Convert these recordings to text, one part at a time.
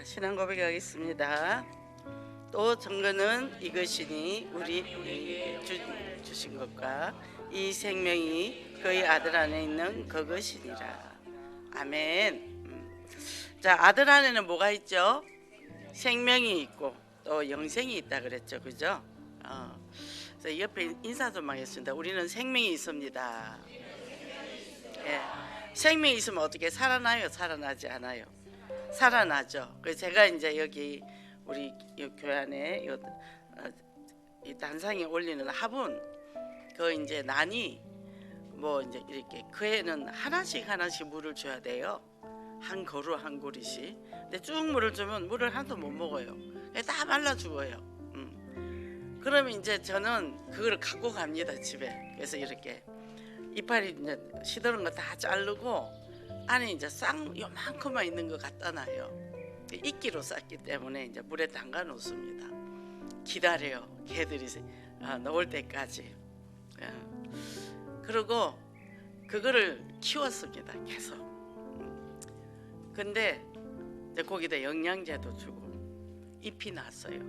신앙 고백하겠습니다. 또 증거는 이것이니 우리 주신 것과 이 생명이 그의 아들 안에 있는 그것이니라. 아멘. 자, 아들 안에는 뭐가 있죠? 생명이 있고 또 영생이 있다 그랬죠, 그죠? 그래서 옆에 인사 좀 하겠습니다. 우리는 생명이 있습니다. 예. 생명이 있으면 어떻게 살아나요? 살아나지 않아요? 살아나죠. 그래서 제가 이제 여기 우리 교회 안에 이 단상에 올리는 화분 그 이제 난이 뭐 이제 이렇게 그에는 하나씩 물을 줘야 돼요. 한 그루 한 그루씩. 근데 쭉 물을 주면 물을 하나도 못 먹어요. 다 말라 죽어요. 그러면 이제 저는 그걸 갖고 갑니다, 집에. 그래서 이렇게 이파리 이제 시드는 거 다 자르고 안에 이제 쌍 요만큼만 있는 거 갖다 놔요. 이끼로 쌌기 때문에 이제 물에 담가 놓습니다. 기다려요. 개들이 나올 때까지. 그리고 그거를 키웠습니다. 계속. 근데 이제 거기다 영양제도 주고 잎이 났어요.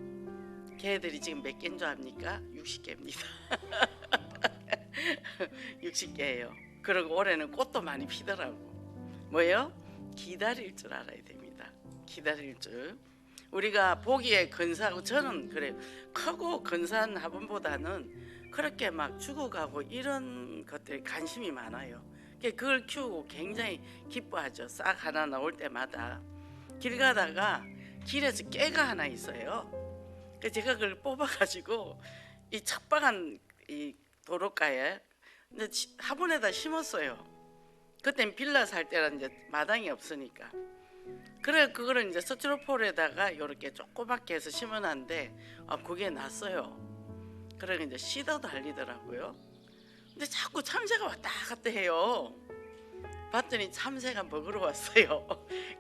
개들이 지금 몇 개인 줄 압니까? 60개입니다. 60개예요. 그리고 올해는 꽃도 많이 피더라고. 뭐예요? 기다릴 줄 알아야 됩니다. 기다릴 줄. 우리가 보기에 근사하고 저는 그래요. 크고 근사한 화분보다는 그렇게 막 죽어가고 이런 것들에 관심이 많아요. 그걸 키우고 굉장히 기뻐하죠. 싹 하나 나올 때마다. 길 가다가 길에서 깨가 하나 있어요. 그래서 제가 그걸 뽑아가지고 이 척박한 이 도로가에 화분에다 심었어요. 그땐 빌라 살 때라 이제 마당이 없으니까. 그래 그거를 이제 스티로폼에다가 이렇게 조그맣게 해서 심어놨는데 그게 났어요. 그래 이제 씨도 달리더라고요. 근데 자꾸 참새가 왔다 갔다 해요. 봤더니 참새가 먹으러 왔어요.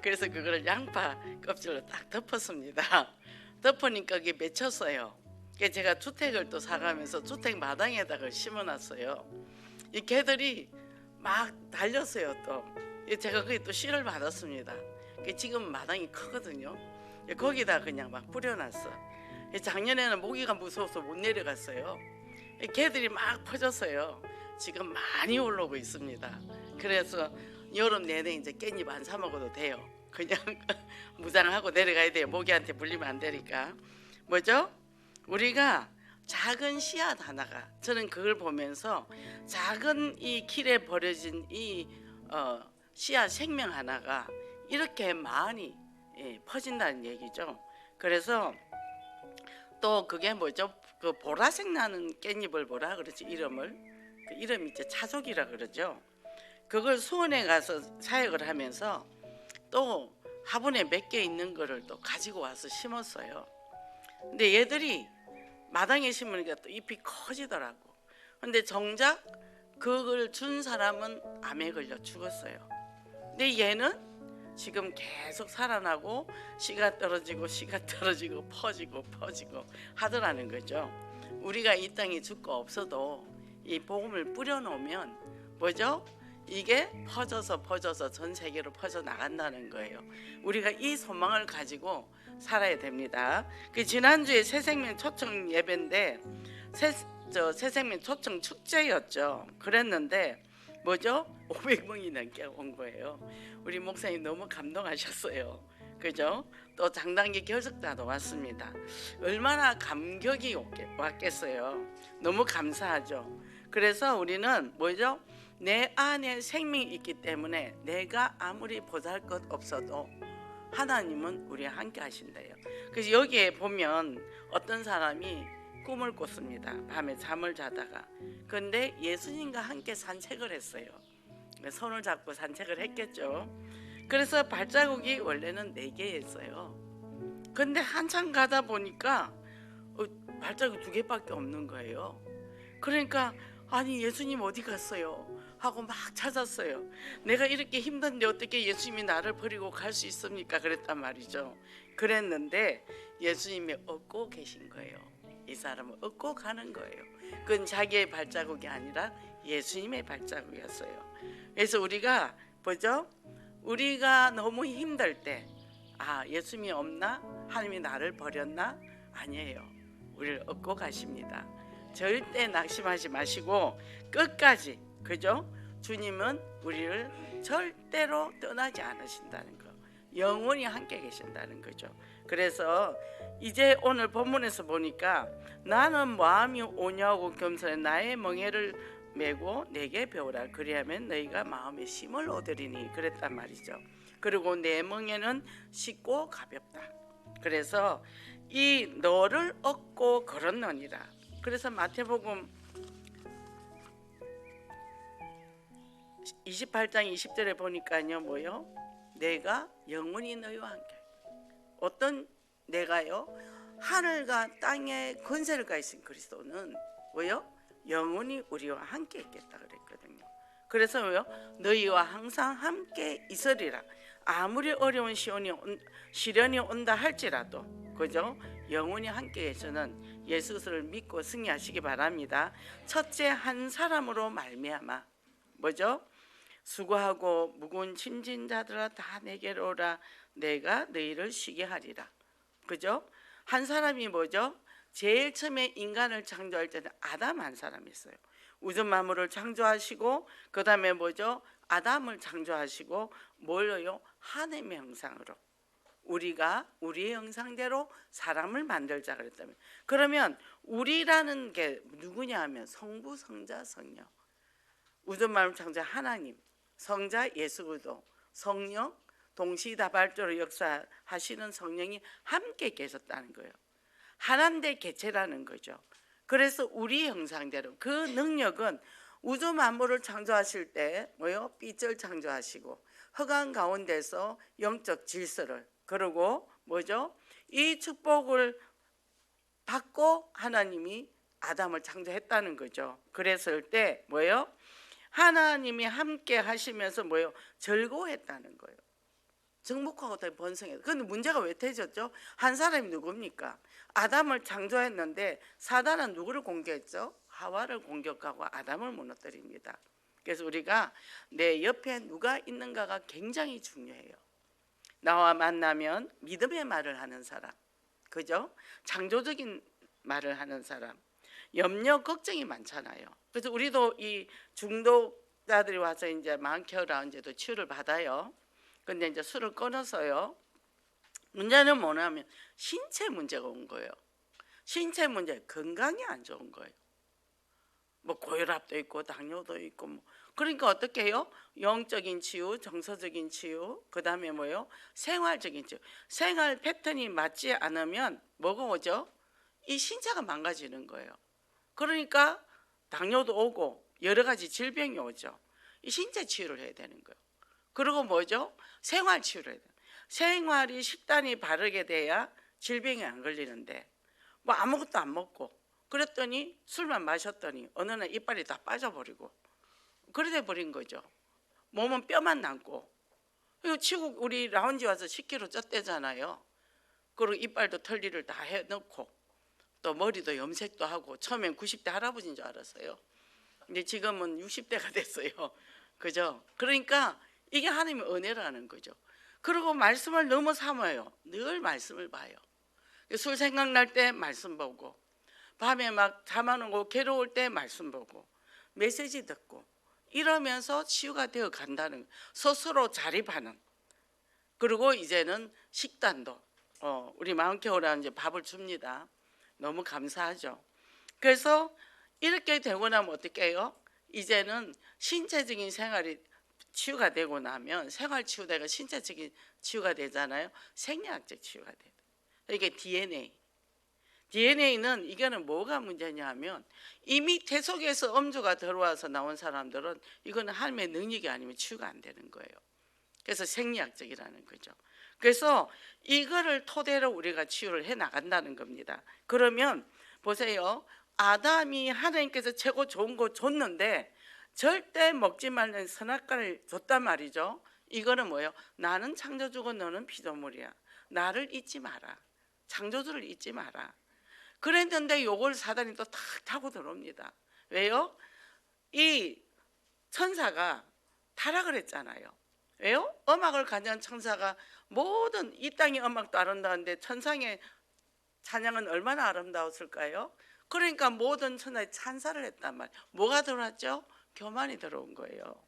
그래서 그거를 양파 껍질로 딱 덮었습니다. 덮으니까 그게 맺혔어요. 그래서 제가 주택을 또 사가면서 주택 마당에다가 심어놨어요. 이 개들이 막 달렸어요. 또 제가 거기 또 씨를 받았습니다. 지금 마당이 크거든요. 거기다 그냥 막 뿌려놨어. 작년에는 모기가 무서워서 못 내려갔어요. 개들이 막 퍼졌어요. 지금 많이 올라오고 있습니다. 그래서 여름 내내 이제 깻잎 안 사 먹어도 돼요. 그냥 무장하고 내려가야 돼요. 모기한테 물리면 안 되니까. 뭐죠? 우리가 작은 씨앗 하나가, 저는 그걸 보면서 작은 이 길에 버려진 이 씨앗 생명 하나가 이렇게 많이 퍼진다는 얘기죠. 그래서 또 그게 뭐죠? 그 보라색 나는 깻잎을 뭐라 그러지? 이름을 그 이름이 이제 차족이라 그러죠. 그걸 수원에 가서 사역을 하면서 또 화분에 몇 개 있는 거를 또 가지고 와서 심었어요. 근데 얘들이 마당에 심으니까 또 잎이 커지더라고. 근데 정작 그걸 준 사람은 암에 걸려 죽었어요. 근데 얘는 지금 계속 살아나고 씨가 떨어지고 퍼지고 하더라는 거죠. 우리가 이 땅에 죽고 없어도 이 복음을 뿌려놓으면 뭐죠? 이게 퍼져서 전 세계로 퍼져 나간다는 거예요. 우리가 이 소망을 가지고 살아야 됩니다. 그 지난주에 새생명 초청 예배인데 새생명 초청 축제였죠. 그랬는데 뭐죠? 500명이 넘게 온 거예요. 우리 목사님 너무 감동하셨어요. 그죠? 또 장단기 결석자도 왔습니다. 얼마나 감격이 왔겠어요. 너무 감사하죠. 그래서 우리는 뭐죠? 내 안에 생명이 있기 때문에 내가 아무리 보잘것 없어도 하나님은 우리와 함께 하신대요. 그래서 여기에 보면 어떤 사람이 꿈을 꿨습니다. 밤에 잠을 자다가. 그런데 예수님과 함께 산책을 했어요. 손을 잡고 산책을 했겠죠. 그래서 발자국이 원래는 4개였어요. 그런데 한참 가다 보니까 발자국 2개밖에 없는 거예요. 그러니까 아니 예수님 어디 갔어요? 하고 막 찾았어요. 내가 이렇게 힘든데 어떻게 예수님이 나를 버리고 갈 수 있습니까? 그랬단 말이죠. 그랬는데 예수님이 얻고 계신 거예요. 이 사람은 얻고 가는 거예요. 그건 자기의 발자국이 아니라 예수님의 발자국이었어요. 그래서 우리가 뭐죠? 우리가 너무 힘들 때 아, 예수님이 없나? 하나님이 나를 버렸나? 아니에요. 우리를 얻고 가십니다. 절대 낙심하지 마시고 끝까지, 그죠? 주님은 우리를 절대로 떠나지 않으신다는 거, 영원히 함께 계신다는 거죠. 그래서 이제 오늘 본문에서 보니까 나는 마음이 온유하고 겸손해 나의 멍에를 메고 내게 배우라 그리하면 너희가 마음의 힘을 얻으리니 그랬단 말이죠. 그리고 내 멍에는 쉽고 가볍다. 그래서 이 너를 얻고 걸었느니라. 그래서 마태복음 28장 20절에 보니까요, 뭐요? 내가 영원히 너희와 함께. 어떤 내가요? 하늘과 땅의 권세를 가지신 그리스도는 뭐요? 영원히 우리와 함께 있겠다 그랬거든요. 그래서 뭐요? 너희와 항상 함께 있으리라. 아무리 어려운 시련이 온다 할지라도, 그죠? 영원히 함께 계시는 예수 그리스도를 믿고 승리하시기 바랍니다. 첫째, 한 사람으로 말미암아 뭐죠? 수고하고 무거운 짐진 자들아 다 내게로 오라 내가 너희를 쉬게 하리라. 그죠? 한 사람이 뭐죠? 제일 처음에 인간을 창조할 때는 아담 한 사람이 있어요. 우주 만물을 창조하시고 그 다음에 뭐죠? 아담을 창조하시고 뭘로요? 하나님의 형상으로 우리가 우리의 형상대로 사람을 만들자 그랬다면, 그러면 우리라는 게 누구냐 하면 성부, 성자, 성령, 우주 만물 창조 하나님, 성자 예수 그리스도, 성령 동시다발적으로 역사하시는 성령이 함께 계셨다는 거예요. 하나님대 개체라는 거죠. 그래서 우리 형상대로 그 능력은 우주 만물을 창조하실 때 뭐요? 빛을 창조하시고 흑암 가운데서 영적 질서를, 그리고 뭐죠? 이 축복을 받고 하나님이 아담을 창조했다는 거죠. 그랬을 때 뭐요? 하나님이 함께 하시면서 뭐요? 즐거워했다는 거예요. 정복하고 다 번성해요. 그런데 문제가 왜 터졌죠? 한 사람이 누굽니까? 아담을 창조했는데 사단은 누구를 공격했죠? 하와를 공격하고 아담을 무너뜨립니다. 그래서 우리가 내 옆에 누가 있는가가 굉장히 중요해요. 나와 만나면 믿음의 말을 하는 사람, 그죠? 창조적인 말을 하는 사람, 염려 걱정이 많잖아요. 그래서 우리도 이 중독자들이 와서 이제 마음케어라운지도 치유를 받아요. 근데 이제 술을 끊어서요, 문제는 뭐냐면 신체 문제가 온 거예요. 신체 문제, 건강이 안 좋은 거예요. 뭐 고혈압도 있고 당뇨도 있고 뭐. 그러니까 어떻게 해요? 영적인 치유, 정서적인 치유, 그 다음에 뭐요? 생활적인 치유. 생활 패턴이 맞지 않으면 뭐가 오죠? 이 신체가 망가지는 거예요. 그러니까 당뇨도 오고 여러 가지 질병이 오죠. 이 신체 치유를 해야 되는 거예요. 그리고 뭐죠? 생활 치유를 해야 돼요. 생활이 식단이 바르게 돼야 질병이 안 걸리는데 뭐 아무것도 안 먹고 그랬더니 술만 마셨더니 어느 날 이빨이 다 빠져버리고 그래 돼 버린 거죠. 몸은 뼈만 남고. 그리고 치고 우리 라운지 와서 10kg 쪘대잖아요. 그리고 이빨도 털리를 다 해놓고 또 머리도 염색도 하고, 처음엔 90대 할아버지인 줄 알았어요. 근데 지금은 60대가 됐어요. 그죠? 그러니까 이게 하나님의 은혜라는 거죠. 그리고 말씀을 너무 삼아요. 늘 말씀을 봐요. 술 생각날 때 말씀 보고, 밤에 막 잠 안 오고 괴로울 때 말씀 보고, 메시지 듣고 이러면서 치유가 되어 간다는 거예요. 스스로 자립하는. 그리고 이제는 식단도 우리 마음케어라는 이제 밥을 줍니다. 너무 감사하죠. 그래서 이렇게 되고 나면 어떻게 해요? 이제는 신체적인 생활이 치유가 되고 나면 생활 치유되고 신체적인 치유가 되잖아요. 생리학적 치유가 돼요. 이게 DNA는 이거는 뭐가 문제냐 하면 이미 태 속에서 음주가 들어와서 나온 사람들은 이거는 하나님의 능력이 아니면 치유가 안 되는 거예요. 그래서 생리학적이라는 거죠. 그래서 이거를 토대로 우리가 치유를 해 나간다는 겁니다. 그러면 보세요. 아담이 하나님께서 최고 좋은 거 줬는데 절대 먹지 말는 선악과를 줬단 말이죠. 이거는 뭐예요? 나는 창조주고 너는 피조물이야. 나를 잊지 마라. 창조주를 잊지 마라. 그랬는데 요걸 사단이 또 탁 타고 들어옵니다. 왜요? 이 천사가 타락을 했잖아요. 왜요? 음악을 가진 천사가 모든 이 땅의 음악도 아름다운데 천상의 찬양은 얼마나 아름다웠을까요? 그러니까 모든 천사의 찬사를 했단 말이에요. 뭐가 들어왔죠? 교만이 들어온 거예요.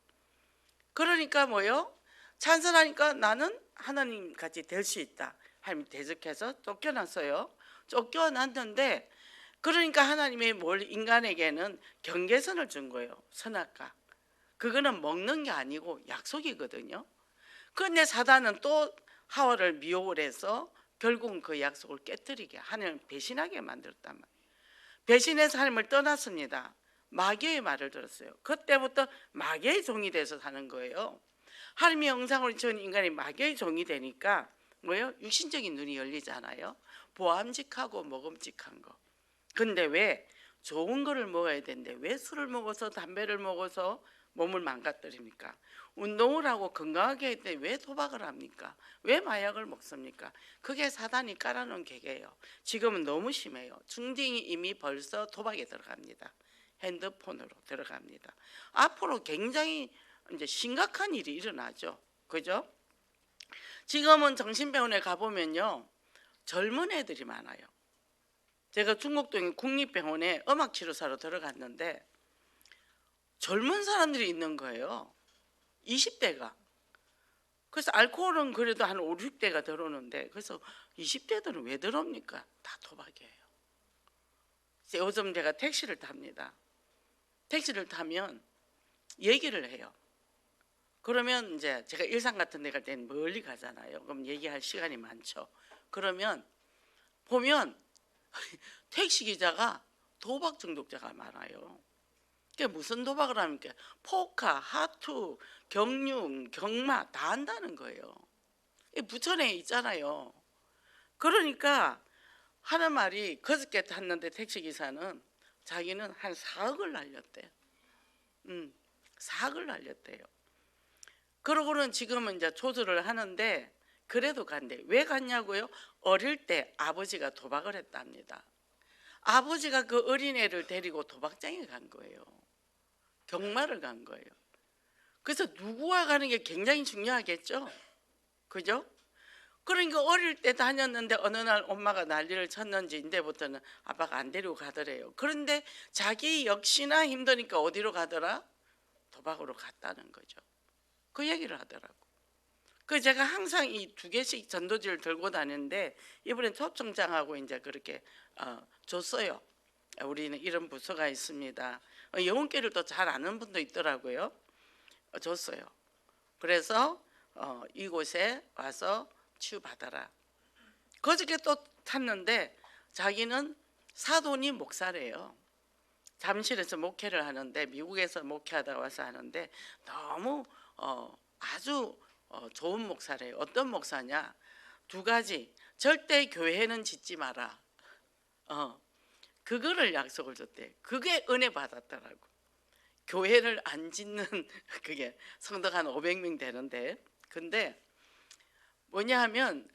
그러니까 뭐요? 찬성하니까 나는 하나님 같이 될 수 있다. 하나님 대적해서 쫓겨났어요. 쫓겨났는데 그러니까 하나님이 뭘 인간에게는 경계선을 준 거예요. 선악과. 그거는 먹는 게 아니고 약속이거든요. 그런데 사단은 또 하와를 미혹을 해서 결국은 그 약속을 깨뜨리게 하나님을 배신하게 만들었단 말이에요. 배신해서 하나님을 떠났습니다. 마귀의 말을 들었어요. 그때부터 마귀의 종이 돼서 사는 거예요. 하나님의 형상으로 지은 인간이 마귀의 종이 되니까 뭐예요? 육신적인 눈이 열리잖아요. 보암직하고 먹음직한 거. 근데 왜 좋은 거를 먹어야 되는데 왜 술을 먹어서 담배를 먹어서 몸을 망가뜨립니까? 운동을 하고 건강하게 할 때 왜 도박을 합니까? 왜 마약을 먹습니까? 그게 사단이 깔아놓은 계계예요. 지금은 너무 심해요. 중딩이 이미 벌써 도박에 들어갑니다. 핸드폰으로 들어갑니다. 앞으로 굉장히 이제 심각한 일이 일어나죠. 그죠? 지금은 정신병원에 가보면요, 젊은 애들이 많아요. 제가 중곡동 국립병원에 음악치료사로 들어갔는데 젊은 사람들이 있는 거예요. 20대가. 그래서 알코올은 그래도 한 5, 6대가 들어오는데 그래서 20대들은 왜 들어옵니까? 다 도박이에요. 요즘 제가 택시를 탑니다. 택시를 타면 얘기를 해요. 그러면 이제 제가 일산 같은 데 갈 때는 멀리 가잖아요. 그럼 얘기할 시간이 많죠. 그러면 보면 택시 기자가 도박 중독자가 많아요. 그게 무슨 도박을 합니까? 포카, 하투, 경륜, 경마 다 한다는 거예요. 부천에 있잖아요. 그러니까 하는 말이 그저께 탔는데 택시기사는 자기는 한 4억을 날렸대. 4억을 날렸대요. 그러고는 지금은 이제 조절을 하는데 그래도 간대. 왜 갔냐고요? 어릴 때 아버지가 도박을 했답니다. 아버지가 그 어린애를 데리고 도박장에 간 거예요. 경마를 간 거예요. 그래서 누구와 가는 게 굉장히 중요하겠죠. 그죠? 그러니까 어릴 때 다녔는데 어느 날 엄마가 난리를 쳤는지 이제부터는 아빠가 안 데리고 가더래요. 그런데 자기 역시나 힘드니까 어디로 가더라? 도박으로 갔다는 거죠. 그 얘기를 하더라고. 그 제가 항상 이 2개씩 전도지를 들고 다니는데 이번엔 초청장하고 이제 그렇게 줬어요. 우리는 이런 부서가 있습니다. 영혼계를 또 잘 아는 분도 있더라고요. 줬어요. 그래서 이곳에 와서 치유받아라. 그저께 또 탔는데 자기는 사돈이 목사래요. 잠실에서 목회를 하는데 미국에서 목회하다 와서 하는데 너무 아주 좋은 목사래요. 어떤 목사냐? 2가지. 절대 교회는 짓지 마라. 그거를 약속을 줬대. 그게 은혜 받았더라고. 교회를 안 짓는 그게 성도가 한 500명 되는데 근데 뭐냐 하면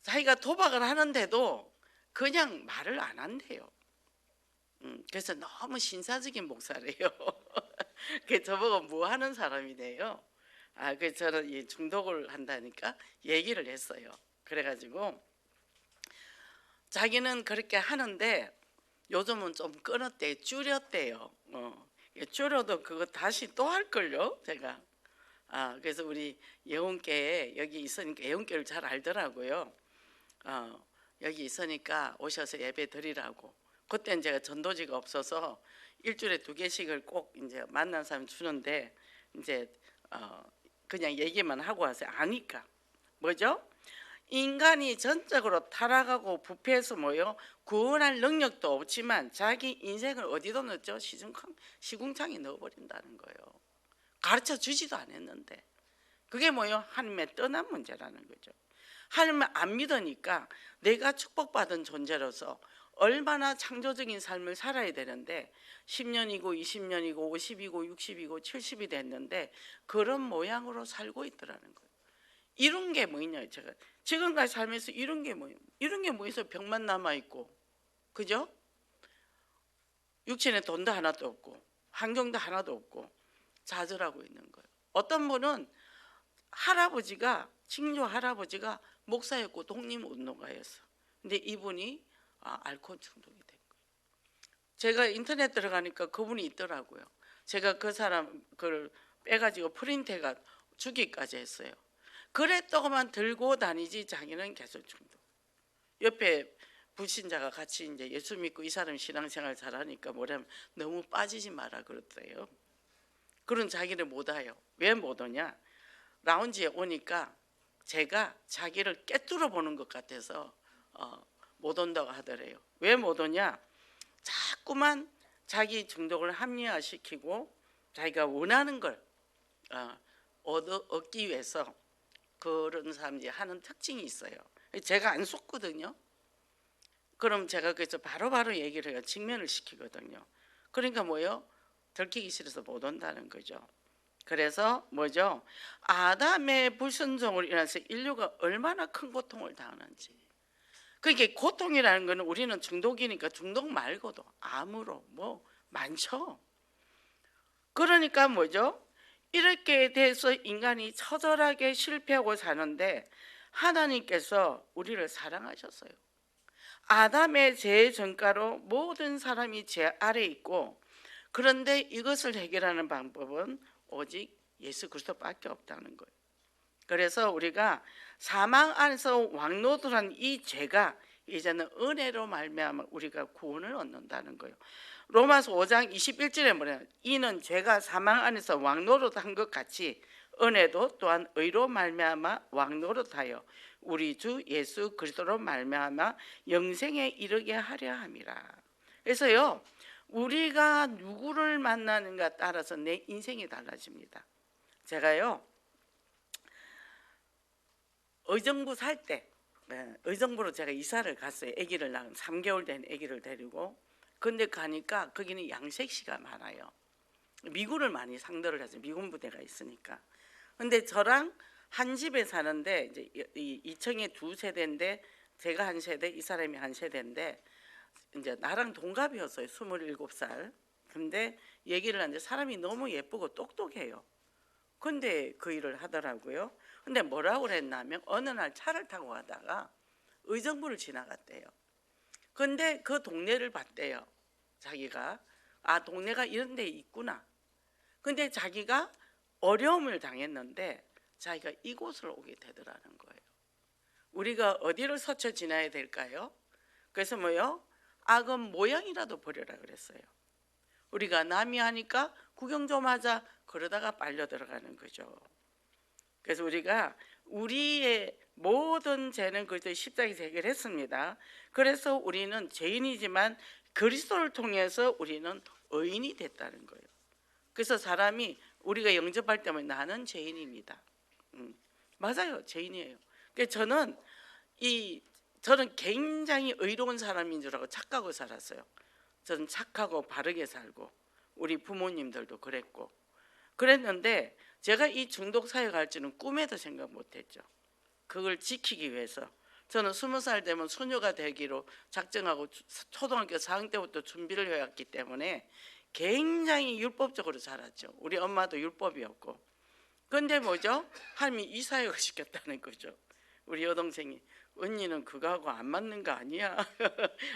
자기가 도박을 하는데도 그냥 말을 안 한대요. 그래서 너무 신사적인 목사래요. 그 저보고 뭐 하는 사람이래요. 그래서 저는 이 중독을 한다니까 얘기를 했어요. 그래가지고 자기는 그렇게 하는데 요즘은 좀 끊었대, 줄였대요. 줄여도 그거 다시 또 할걸요, 제가. 그래서 우리 예원교회에 여기 있으니까 예원교회를 잘 알더라고요. 여기 있으니까 오셔서 예배 드리라고. 그때는 제가 전도지가 없어서 일주일에 2개씩을 꼭 이제 만난 사람 주는데 이제 그냥 얘기만 하고 와서 아니까 뭐죠? 인간이 전적으로 타락하고 부패해서 뭐요? 구원할 능력도 없지만 자기 인생을 어디다 넣었죠? 시궁창에 넣어버린다는 거예요. 가르쳐 주지도 않았는데 그게 뭐요? 하나님의 떠난 문제라는 거죠. 하나님을 안 믿으니까 내가 축복받은 존재로서 얼마나 창조적인 삶을 살아야 되는데 10년이고 20년이고 50이고 60이고 70이 됐는데 그런 모양으로 살고 있더라는 거예요. 이런 게 뭐냐? 제가 지금까지 살면서 이런 게 뭐예요? 이런 게 뭐 있어? 병만 남아 있고, 그죠? 육신에 돈도 하나도 없고, 환경도 하나도 없고 좌절하고 있는 거예요. 어떤 분은 할아버지가 친조 할아버지가 목사였고 독립운동가였어. 근데 이분이 알코올 중독이 된 거예요. 제가 인터넷 들어가니까 그분이 있더라고요. 제가 그 사람 그걸 빼가지고 프린트해가 주기까지 했어요. 그랬다고만 들고 다니지 자기는 계속 중독. 옆에 불신자가 같이 이제 예수 믿고 이 사람 신앙생활 잘하니까 뭐냐면 너무 빠지지 마라 그러더래요. 그런 자기를 못 와요. 왜 못 오냐? 라운지에 오니까 제가 자기를 꿰뚫어 보는 것 같아서 못 온다고 하더래요. 왜 못 오냐? 자꾸만 자기 중독을 합리화시키고 자기가 원하는 걸 얻기 위해서 그런 사람들이 하는 특징이 있어요. 제가 안 속거든요. 그럼 제가 그래서 바로바로 얘기를 해요. 직면을 시키거든요. 그러니까 뭐요? 들키기 싫어서 못 온다는 거죠. 그래서 뭐죠? 아담의 불순종으로 인해서 인류가 얼마나 큰 고통을 당하는지. 그러니까 고통이라는 거는 우리는 중독이니까 중독 말고도 암으로 뭐 많죠. 그러니까 뭐죠? 이렇게 돼서 인간이 처절하게 실패하고 사는데 하나님께서 우리를 사랑하셨어요. 아담의 죄의 전가로 모든 사람이 죄 아래 있고, 그런데 이것을 해결하는 방법은 오직 예수 그리스도밖에 없다는 거예요. 그래서 우리가 사망 안에서 왕노릇한 이 죄가 이제는 은혜로 말미암아 우리가 구원을 얻는다는 거예요. 로마서 5장 21절에 뭐냐? 이는 죄가 사망 안에서 왕노릇한 것 같이 은혜도 또한 의로 말미암아 왕노릇하여 우리 주 예수 그리스도로 말미암아 영생에 이르게 하려 함이라. 그래서요, 우리가 누구를 만나는가 따라서 내 인생이 달라집니다. 제가요 의정부 살 때, 의정부로 제가 이사를 갔어요. 아기를 낳은 3개월 된 아기를 데리고. 근데 가니까 거기는 양색시가 많아요. 미군을 많이 상대를 하죠. 미군 부대가 있으니까. 근데 저랑 한 집에 사는데 이제 이 2층에 2세대인데 제가 한 세대, 이 사람이 한 세대인데 이제 나랑 동갑이었어요. 27살. 근데 얘기를 하는데 사람이 너무 예쁘고 똑똑해요. 근데 그 일을 하더라고요. 근데 뭐라고 그랬냐면 어느 날 차를 타고 가다가 의정부를 지나갔대요. 근데 그 동네를 봤대요. 자기가 동네가 이런 데 있구나. 근데 자기가 어려움을 당했는데 자기가 이곳을 오게 되더라는 거예요. 우리가 어디를 스쳐 지나야 될까요? 그래서 뭐요? 악은 모양이라도 버려라 그랬어요. 우리가 남이 하니까 구경 좀 하자 그러다가 빨려 들어가는 거죠. 그래서 우리가 우리의 모든 죄는 그리스도의 십자가에서 해결했습니다. 그래서 우리는 죄인이지만 그리스도를 통해서 우리는 의인이 됐다는 거예요. 그래서 사람이 우리가 영접할 때면 나는 죄인입니다. 맞아요, 죄인이에요. 그래서 저는 굉장히 의로운 사람인 줄 알고 착하고 살았어요. 저는 착하고 바르게 살고 우리 부모님들도 그랬는데 제가 이 중독 사역할 줄은 꿈에도 생각 못했죠. 그걸 지키기 위해서 저는 20살 되면 수녀가 되기로 작정하고 초등학교 4학년 때부터 준비를 해왔기 때문에 굉장히 율법적으로 자랐죠. 우리 엄마도 율법이었고. 그런데 뭐죠? 하나님이 이 사역을 시켰다는 거죠. 우리 여동생이 언니는 그거하고 안 맞는 거 아니야?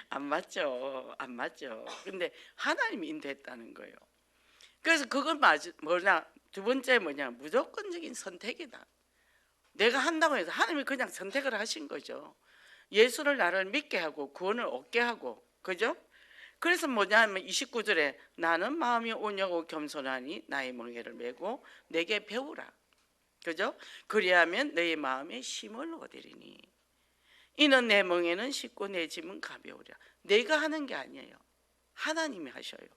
안 맞죠. 안 맞죠. 근데 하나님이 인도했다는 거예요. 그래서 그건 뭐냐? 두 번째 뭐냐? 무조건적인 선택이다. 내가 한다고 해서 하나님이 그냥 선택을 하신 거죠. 예수를 나를 믿게 하고 구원을 얻게 하고, 그죠? 그래서 뭐냐면 29절에 나는 마음이 온유하고 겸손하니 나의 멍에를 메고 내게 배우라. 그죠? 그리하면 너의 마음에 쉼을 얻으리니 이는 내 멍에는 쉽고 내 짐은 가벼우랴. 내가 하는 게 아니에요. 하나님이 하셔요.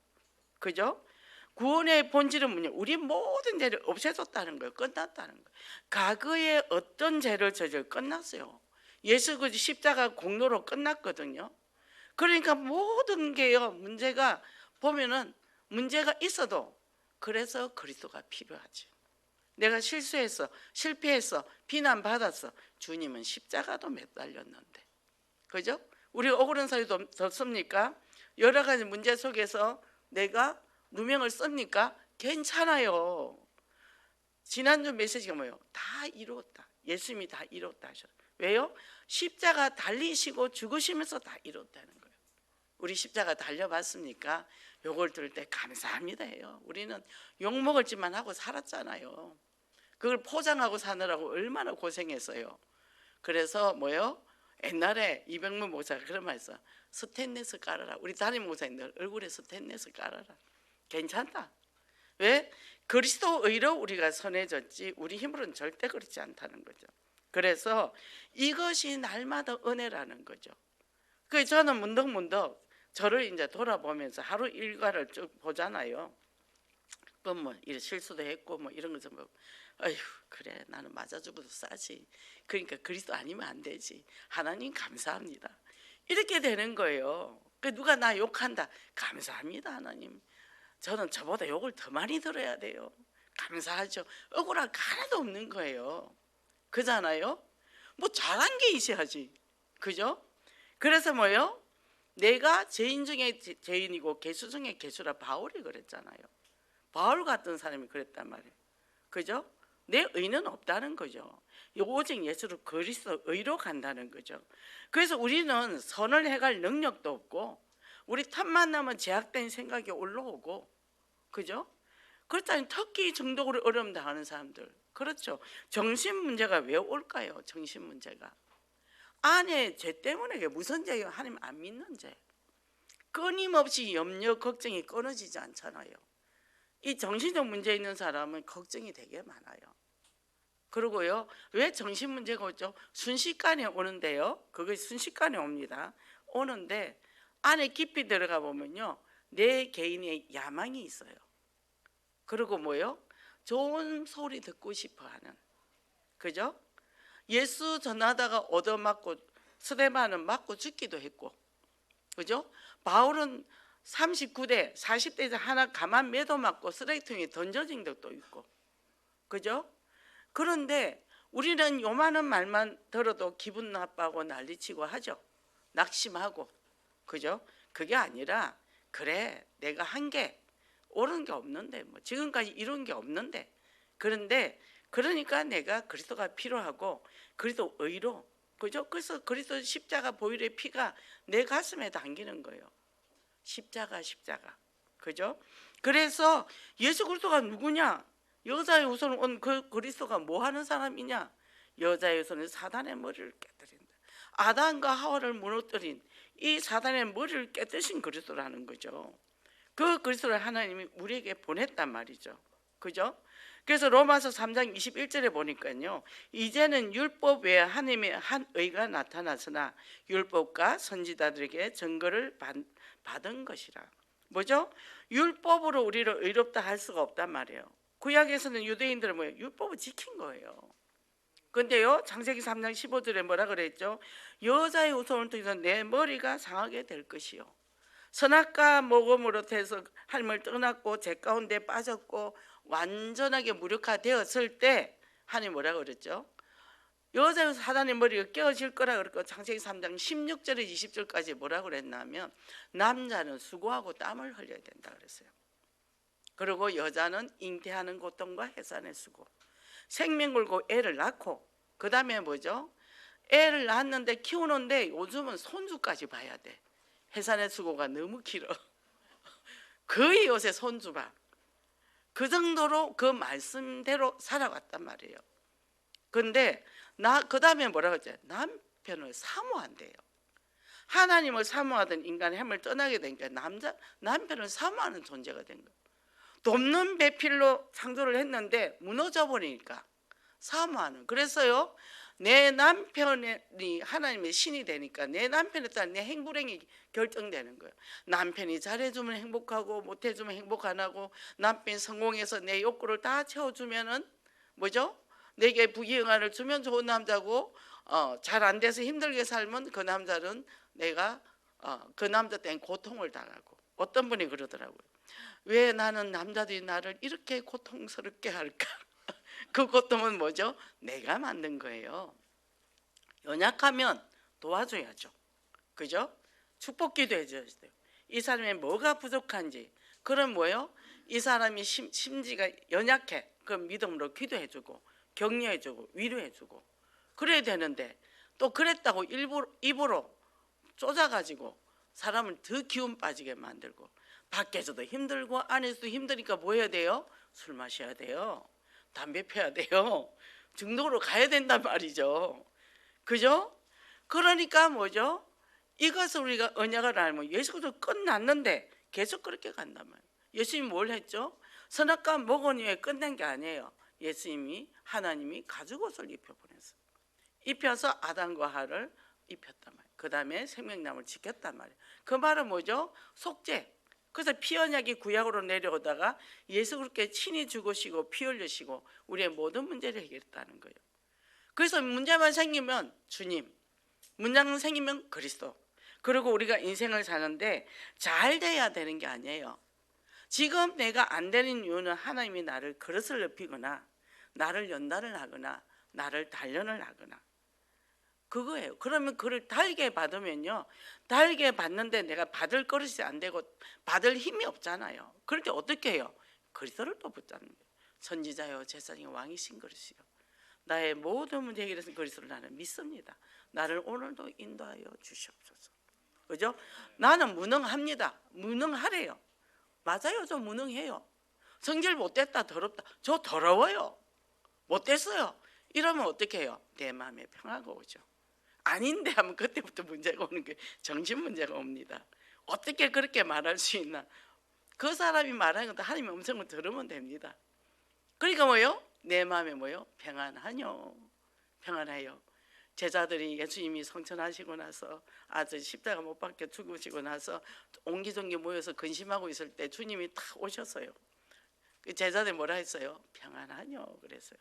그죠? 구원의 본질은 뭐냐? 우리 모든 죄를 없애줬다는 거예요. 끝났다는 거예요. 과거에 어떤 죄를 저질 끝났어요. 예수 그리스도 십자가 공로로 끝났거든요. 그러니까 모든 게요, 문제가 보면은 문제가 있어도 그래서 그리스도가 필요하지. 내가 실수했어, 실패했어, 비난받았어. 주님은 십자가도 매달렸는데, 그죠? 우리 억울한 사유도 없습니까? 여러 가지 문제 속에서 내가 누명을 씁니까? 괜찮아요. 지난주 메시지가 뭐예요? 다 이루었다. 예수님이 다 이루었다 하셔. 왜요? 십자가 달리시고 죽으시면서 다 이뤘다는 거예요. 우리 십자가 달려봤습니까? 요걸 들을 때 감사합니다 해요. 우리는 욕먹을짓만 하고 살았잖아요. 그걸 포장하고 사느라고 얼마나 고생했어요. 그래서 뭐요? 옛날에 이병문 목사가 그런 말 했어. 스테인레스 깔아라. 우리 담임 목사님들 얼굴에 스테인레스 깔아라. 괜찮다. 왜? 그리스도 의로 우리가 선해졌지 우리 힘으로는 절대 그렇지 않다는 거죠. 그래서 이것이 날마다 은혜라는 거죠. 그 저는 문득문득 저를 이제 돌아보면서 하루 일과를 쭉 보잖아요. 그럼 뭐 실수도 했고 뭐 이런 거좀 보고, 아휴 그래 나는 맞아 죽어도 싸지. 그러니까 그리스도 아니면 안 되지. 하나님 감사합니다. 이렇게 되는 거예요. 그 누가 나 욕한다. 감사합니다 하나님. 저는 저보다 욕을 더 많이 들어야 돼요. 감사하죠. 억울한 거 하나도 없는 거예요. 그잖아요. 뭐 잘한 게 있어야지. 그죠? 그래서 뭐요? 내가 죄인 중에 죄인이고 개수 중에 개수라 바울이 그랬잖아요. 바울 같은 사람이 그랬단 말이에요. 그죠? 내 의는 없다는 거죠. 오직 예수로 그리스도 의로 간다는 거죠. 그래서 우리는 선을 해갈 능력도 없고 우리 틈만 나면 제약된 생각이 올라오고, 그죠? 그렇다면 특히 정독으로 어려움 당하는 사람들, 그렇죠. 정신 문제가 왜 올까요? 정신 문제가 안에 죄 때문에. 무슨 죄예요? 하나님 안 믿는 죄. 끊임없이 염려 걱정이 끊어지지 않잖아요. 이 정신적 문제 있는 사람은 걱정이 되게 많아요. 그리고요, 왜 정신 문제가 오죠? 순식간에 오는데요. 그게 순식간에 옵니다. 오는데 안에 깊이 들어가 보면요, 내 개인의 야망이 있어요. 그리고 뭐요? 좋은 소리 듣고 싶어 하는, 그죠? 예수 전하다가 얻어맞고 스데반은 맞고 죽기도 했고, 그죠? 바울은 39대 40대에서 하나 가만 매도 맞고 쓰레기통에 던져진 적도 있고, 그죠? 그런데 우리는 요만한 말만 들어도 기분 나빠하고 난리치고 하죠. 낙심하고, 그죠? 그게 아니라 그래 내가 한 게 옳은 게 없는데, 뭐 지금까지 이룬 게 없는데, 그런데 그러니까 내가 그리스도가 필요하고 그리스도 의로, 그죠? 그래서 그리스도 십자가 보혈의 피가 내 가슴에 담기는 거예요. 십자가, 그죠? 그래서 예수 그리스도가 누구냐? 여자의 후손 온 그 그리스도가 뭐 하는 사람이냐? 여자의 후손은 사단의 머리를 깨뜨린다. 아담과 하와를 무너뜨린 이 사단의 머리를 깨뜨신 그리스도라는 거죠. 그 그리스도를 하나님이 우리에게 보냈단 말이죠. 그죠? 그래서 로마서 3장 21절에 보니까요, 이제는 율법 외에 하나님의 한 의가 나타났으나 율법과 선지자들에게 증거를 받은 것이라. 뭐죠? 율법으로 우리를 의롭다 할 수가 없단 말이에요. 구약에서는 유대인들은 뭐예요? 율법을 지킨 거예요. 근데요, 창세기 3장 15절에 뭐라 그랬죠? 여자의 후손을 통해서 내 머리가 상하게 될 것이요, 선악과 모범으로 해서 하나님을 떠났고 죄 가운데 빠졌고 완전하게 무력화되었을 때 하나님 뭐라고 그랬죠? 여자의 사단의 머리가 깨어질 거라 그랬고, 창세기 3장 16절에 20절까지 뭐라고 그랬냐면 남자는 수고하고 땀을 흘려야 된다 그랬어요. 그리고 여자는 잉태하는 고통과 해산의 수고, 생명 걸고 애를 낳고, 그 다음에 뭐죠? 애를 낳았는데 키우는데 요즘은 손주까지 봐야 돼. 해산의 수고가 너무 길어. 거의 요새 손주 봐. 그 정도로 그 말씀대로 살아왔단 말이에요. 근데 그 다음에 뭐라고 했죠? 남편을 사모한대요. 하나님을 사모하던 인간의 힘을 떠나게 되니까 남편을 사모하는 존재가 된 거예요. 돕는 배필로 창조를 했는데 무너져 버리니까 사모하는. 그래서요, 내 남편이 하나님의 신이 되니까 내 남편에 따라 내 행불행이 결정되는 거예요. 남편이 잘해주면 행복하고 못해주면 행복 안 하고, 남편이 성공해서 내 욕구를 다 채워주면은 뭐죠? 내게 부귀영화를 주면 좋은 남자고, 잘 안 돼서 힘들게 살면 그 남자는 내가 그 남자 때문에 고통을 당하고. 어떤 분이 그러더라고요. 왜 나는 남자들이 나를 이렇게 고통스럽게 할까? 그 고통은 뭐죠? 내가 만든 거예요. 연약하면 도와줘야죠. 그죠? 축복기도 해줘야 돼요. 이 사람이 뭐가 부족한지. 그럼 뭐예요? 이 사람이 심지가 연약해. 그럼 믿음으로 기도해주고 격려해주고 위로해주고 그래야 되는데 또 그랬다고 입으로 쪼자가지고 사람을 더 기운 빠지게 만들고 밖에서도 힘들고 안에서도 힘드니까 뭐 해야 돼요? 술 마셔야 돼요. 담배 피워야 돼요. 중독으로 가야 된단 말이죠. 그죠? 그러니까 뭐죠? 이것을 우리가 언약을 알면 예수 그리스도 끝났는데 계속 그렇게 간단 말이에요. 예수님이 뭘 했죠? 선악과 모건위에 끝낸 게 아니에요. 예수님이 하나님이 가죽옷을 입혀보냈어요. 입혀서 아담과 하를 입혔단 말이에요. 그 다음에 생명나무를 지켰단 말이에요. 그 말은 뭐죠? 속죄. 그래서 피 언약이 구약으로 내려오다가 예수 그렇게 친히 죽으시고 피 흘리시고 우리의 모든 문제를 해결했다는 거예요. 그래서 문제만 생기면 주님, 문제만 생기면 그리스도. 그리고 우리가 인생을 사는데 잘 돼야 되는 게 아니에요. 지금 내가 안 되는 이유는 하나님이 나를 그릇을 높이거나 나를 연단을 하거나 나를 단련을 하거나 그거예요. 그러면 그를 달게 받으면요, 달게 받는데 내가 받을 그릇이 안 되고 받을 힘이 없잖아요. 그럴 때 어떻게 해요? 그리스도를 또 붙잡는 거예요. 선지자요 제사장요 왕이신 그리스도요, 나의 모든 문제 해결해서 그리스도를 나는 믿습니다. 나를 오늘도 인도하여 주시옵소서. 그죠? 나는 무능합니다. 무능하래요. 맞아요. 저 무능해요. 성질 못됐다, 더럽다. 저 더러워요. 못됐어요. 이러면 어떻게 해요? 내 마음에 평화가 오죠. 아닌데 하면 그때부터 문제가 오는 게 정신 문제가 옵니다. 어떻게 그렇게 말할 수 있나? 그 사람이 말하는 것도 하나님의 음성을 들으면 됩니다. 그러니까 뭐요? 내 마음에 뭐요? 평안하뇨. 평안해요. 제자들이 예수님이 성천하시고 나서 아주 십자가 못 박혀 죽으시고 나서 옹기종기 모여서 근심하고 있을 때 주님이 탁 오셨어요. 그 제자들이 뭐라 했어요? 평안하뇨 그랬어요.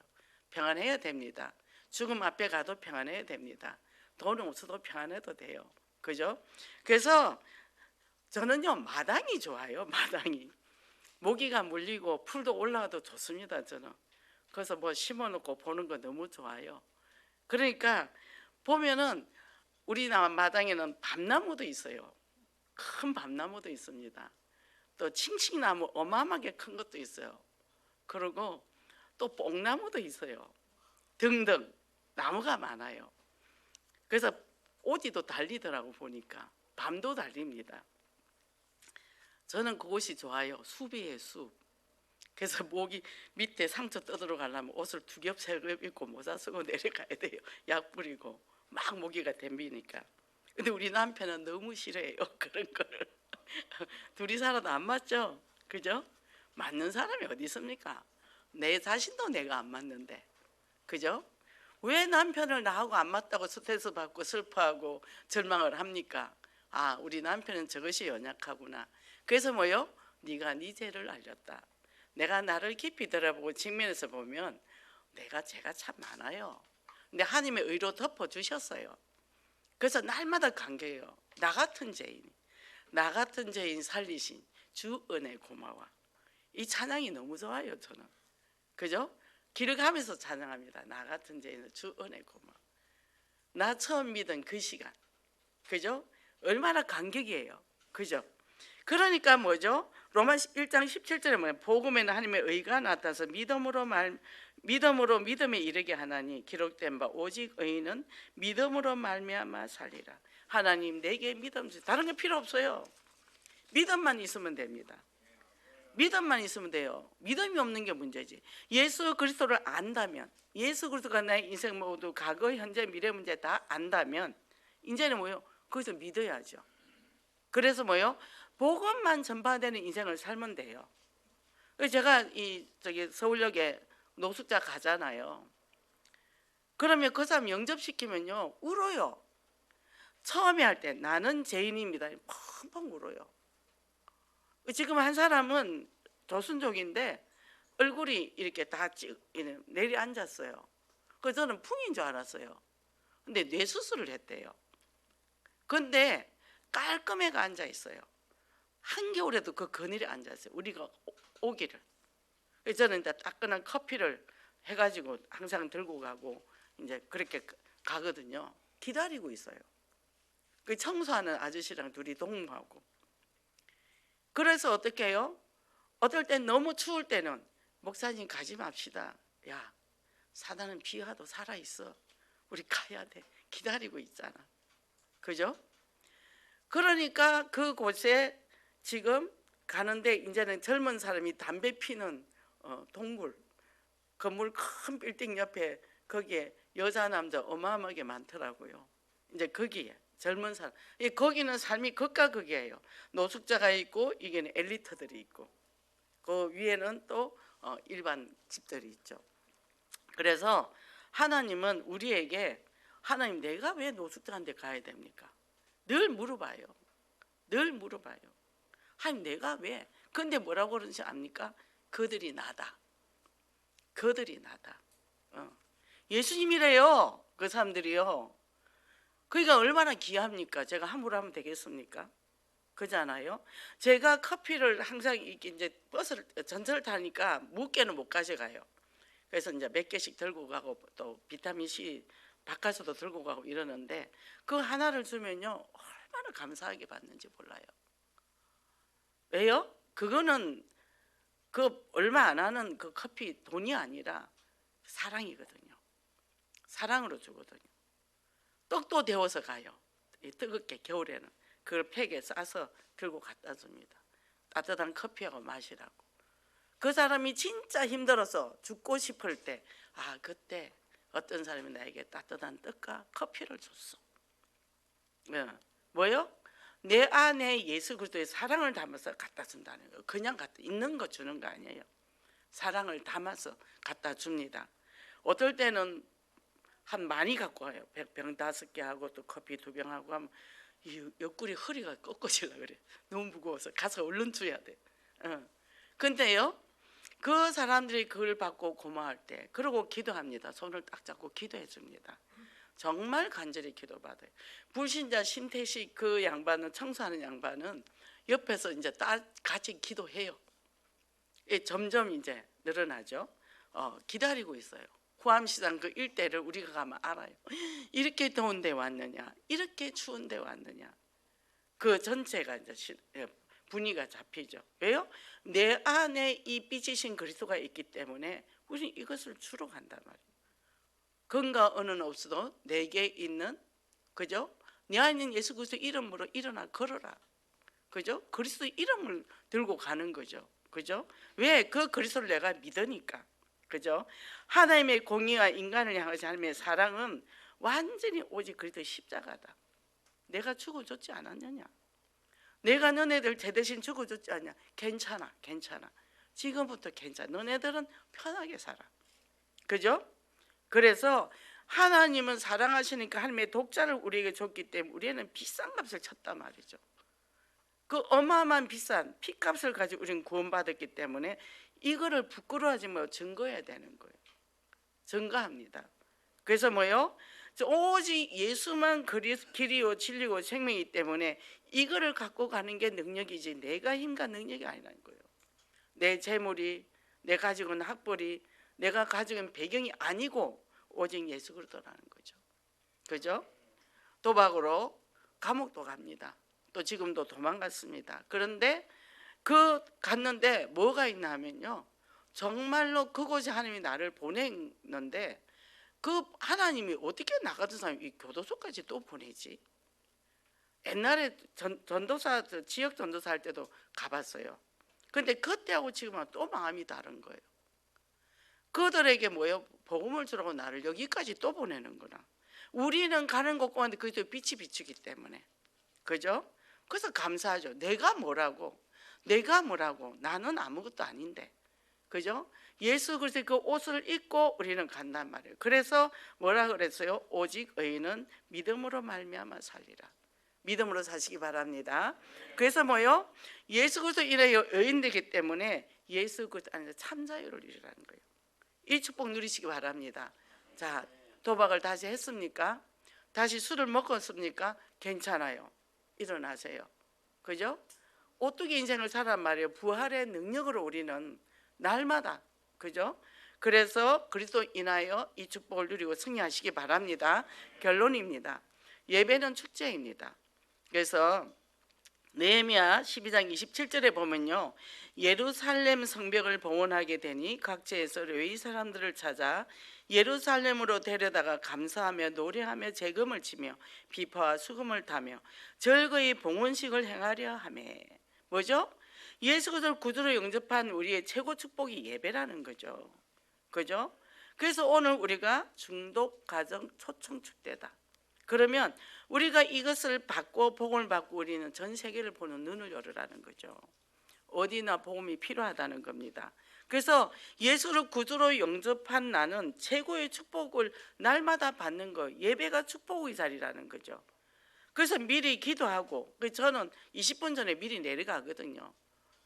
평안해야 됩니다. 죽음 앞에 가도 평안해야 됩니다. 돈은 없어도 평안해도 돼요. 그죠? 그래서 저는요 마당이 좋아요. 마당이 모기가 물리고 풀도 올라와도 좋습니다. 저는 그래서 뭐 심어놓고 보는 거 너무 좋아요. 그러니까 보면은 우리나라 마당에는 밤나무도 있어요. 큰 밤나무도 있습니다. 또 칭칭나무 어마어마하게 큰 것도 있어요. 그리고 또 뽕나무도 있어요. 등등 나무가 많아요. 그래서 오지도 달리더라고 보니까 밤도 달립니다. 저는 그곳이 좋아요. 숲이에요, 숲. 그래서 모기 밑에 상처 떠들어 가려면 옷을 2겹 3겹 입고 모자 쓰고 내려가야 돼요. 약 뿌리고 막 모기가 댐비니까. 근데 우리 남편은 너무 싫어해요, 그런 거를. 둘이 살아도 안 맞죠? 그죠? 맞는 사람이 어디 있습니까? 내 자신도 내가 안 맞는데, 그죠? 왜 남편을 나하고 안 맞다고 스트레스 받고 슬퍼하고 절망을 합니까? 아, 우리 남편은 저것이 연약하구나. 그래서 뭐요? 네가 네 죄를 알렸다. 내가 나를 깊이 들어보고 측면에서 보면 내가 죄가 참 많아요. 근데 하나님의 의로 덮어주셨어요. 그래서 날마다 감개해요. 나 같은 죄인 살리신 주 은혜 고마워. 이 찬양이 너무 좋아요. 저는 그죠? 길을 가면서 찬양합니다. 나 같은 죄인은 주 은혜 고마워. 나 처음 믿은 그 시간, 그죠? 얼마나 감격이에요. 그죠? 그러니까 뭐죠? 로마 1장 17절에 뭐예요? 복음에는 하나님의 의가 나타나서 믿음으로 믿음에 이르게 하나니 기록된 바 오직 의인은 믿음으로 말미암아 살리라. 하나님 내게 믿음 주세요. 다른 게 필요 없어요. 믿음만 있으면 됩니다. 믿음만 있으면 돼요. 믿음이 없는 게 문제지. 예수 그리스도를 안다면, 예수 그리스도가 나의 인생 모두 과거, 현재, 미래 문제 다 안다면 이제는 뭐요? 거기서 믿어야죠. 그래서 뭐요? 복음만 전파되는 인생을 살면 돼요. 제가 서울역에 노숙자 가잖아요. 그러면 그 사람 영접시키면요 울어요. 처음에 할 때 나는 죄인입니다. 펑펑 울어요. 지금 한 사람은 조순족인데 얼굴이 이렇게 다 내리 앉았어요. 그래서 저는 풍인 줄 알았어요. 근데 뇌수술을 했대요. 근데 깔끔해가 앉아 있어요. 한겨울에도 그 그늘에 앉아 있어요. 우리가 오기를. 그래서 저는 이제 따끈한 커피를 해가지고 항상 들고 가고 이제 그렇게 가거든요. 기다리고 있어요. 그 청소하는 아저씨랑 둘이 동무하고. 그래서 어떻게 해요? 어떨 땐 너무 추울 때는 목사님 가지 맙시다. 야, 사단은 비와도 살아 있어. 우리 가야 돼. 기다리고 있잖아. 그죠? 그러니까 그곳에 지금 가는데 이제는 젊은 사람이 담배 피는 동굴, 건물 큰 빌딩 옆에 거기에 여자 남자 어마어마하게 많더라고요. 이제 거기에 젊은 사람, 거기는 삶이 극과 극이에요. 노숙자가 있고 이게 엘리트들이 있고 그 위에는 또 일반 집들이 있죠. 그래서 하나님은 우리에게 하나님 내가 왜 노숙자한테 가야 됩니까? 늘 물어봐요. 늘 물어봐요. 하나님 내가 왜? 근데 뭐라고 그러는지 압니까? 그들이 나다. 그들이 나다. 예수님이래요. 그 사람들이요. 그러니까 얼마나 귀합니까? 제가 함부로 하면 되겠습니까? 그잖아요. 제가 커피를 항상 이제 버스를 전철을 타니까 묵게는 못 가져가요. 그래서 이제 몇 개씩 들고 가고 또 비타민 C 바꿔서도 들고 가고 이러는데 그 하나를 주면요 얼마나 감사하게 받는지 몰라요. 왜요? 그거는 그 얼마 안 하는 그 커피 돈이 아니라 사랑이거든요. 사랑으로 주거든요. 떡도 데워서 가요. 뜨겁게 겨울에는 그걸 팩에 싸서 들고 갖다 줍니다. 따뜻한 커피하고 마시라고. 그 사람이 진짜 힘들어서 죽고 싶을 때 그때 어떤 사람이 나에게 따뜻한 떡과 커피를 줬어. 뭐요? 내 안에 예수 그리스도의 사랑을 담아서 갖다 준다는 거예요. 그냥 갖다 있는 거 주는 거 아니에요. 사랑을 담아서 갖다 줍니다. 어떨 때는 한 많이 갖고 와요. 병 5개 하고 또 커피 2병 하고 하면 이 옆구리 허리가 꺾어지려 그래. 너무 무거워서 가서 얼른 줘야 돼. 근데요 그 사람들이 그걸 받고 고마워할 때 그러고 기도합니다. 손을 딱 잡고 기도해 줍니다. 정말 간절히 기도받아요. 불신자 신태식 그 양반은 청소하는 양반은 옆에서 이제 같이 기도해요. 점점 이제 늘어나죠. 기다리고 있어요. 구암시장 그 일대를 우리가 가면 알아요. 이렇게 더운 데 왔느냐, 이렇게 추운 데 왔느냐. 그 전체가 이제 분위기가 잡히죠. 왜요? 내 안에 이 빚이신 그리스도가 있기 때문에 우리는 이것을 주러 간단 말이에요. 근거 은은 없어도 내게 있는 그죠? 내 안에 있는 예수 그리스도 이름으로 일어나 걸어라. 그죠? 그리스도 이름을 들고 가는 거죠. 그죠? 왜? 그 그리스도를 내가 믿으니까. 그죠? 하나님의 공의와 인간을 향하신 하나님의 사랑은 완전히 오직 그리스도의 십자가다. 내가 죽어줬지 않았느냐? 내가 너네들 제 대신 죽어줬지 않냐? 괜찮아, 괜찮아. 지금부터 괜찮아. 너네들은 편하게 살아. 그죠? 그래서 하나님은 사랑하시니까 하나님의 독자를 우리에게 줬기 때문에 우리는 비싼 값을 쳤단 말이죠. 그 어마어마한 비싼 피값을 가지고 우리는 구원받았기 때문에 이거를 부끄러워하지 말고 증거해야 되는 거예요. 증거합니다. 그래서 뭐요? 오직 예수만 길이요 진리고 생명이기 때문에 이거를 갖고 가는 게 능력이지 내가 힘과 능력이 아니라는 거예요. 내 재물이, 내 가지고 있는 학벌이, 내가 가지고 있는 배경이 아니고 오직 예수 그리스도라는 거죠. 그죠? 도박으로 감옥도 갑니다. 또 지금도 도망갔습니다. 그런데 갔는데 뭐가 있나 하면요. 정말로 그곳에 하나님이 나를 보냈는데 그 하나님이 어떻게 나 같은 사람이 교도소까지 또 보내지? 옛날에 전도사 지역 전도사 할 때도 가봤어요. 근데 그때하고 지금은 또 마음이 다른 거예요. 그들에게 뭐예요? 복음을 주라고 나를 여기까지 또 보내는구나. 우리는 가는 곳곳인데 그리스도의 빛이 비추기 때문에. 그죠? 그래서 감사하죠. 내가 뭐라고 나는 아무것도 아닌데. 그죠? 예수 그리스도의 그 옷을 입고 우리는 간단 말이에요. 그래서 뭐라 그랬어요? 오직 의인은 믿음으로 말미암아 살리라. 믿음으로 사시기 바랍니다. 그래서 뭐요? 예수 그리스도 인하여 의인 되기 때문에 예수 그리스도 안에서 참자유를 이루라는 거예요. 이 축복 누리시기 바랍니다. 자, 도박을 다시 했습니까? 다시 술을 먹었습니까? 괜찮아요. 일어나세요. 그죠? 오뚜기 인생을 살란 말이에요. 부활의 능력으로 우리는 날마다. 그죠? 그래서 그리스도 인하여 이 축복을 누리고 승리하시기 바랍니다. 결론입니다. 예배는 축제입니다. 그래서 느헤미야 12장 27절에 보면요, 예루살렘 성벽을 봉헌하게 되니 각지에서 레위 사람들을 찾아 예루살렘으로 데려다가 감사하며 노래하며 재금을 치며 비파와 수금을 타며 절거의 봉헌식을 행하려 하매. 뭐죠? 예수 그리스도를 구주로 영접한 우리의 최고 축복이 예배라는 거죠. 그죠? 그래서 오늘 우리가 중독 가정 초청 축제다. 그러면 우리가 이것을 받고 복음을 받고 우리는 전 세계를 보는 눈을 열으라는 거죠. 어디나 복음이 필요하다는 겁니다. 그래서 예수를 구주로 영접한 나는 최고의 축복을 날마다 받는 거, 예배가 축복의 자리라는 거죠. 그래서 미리 기도하고, 저는 20분 전에 미리 내려가거든요.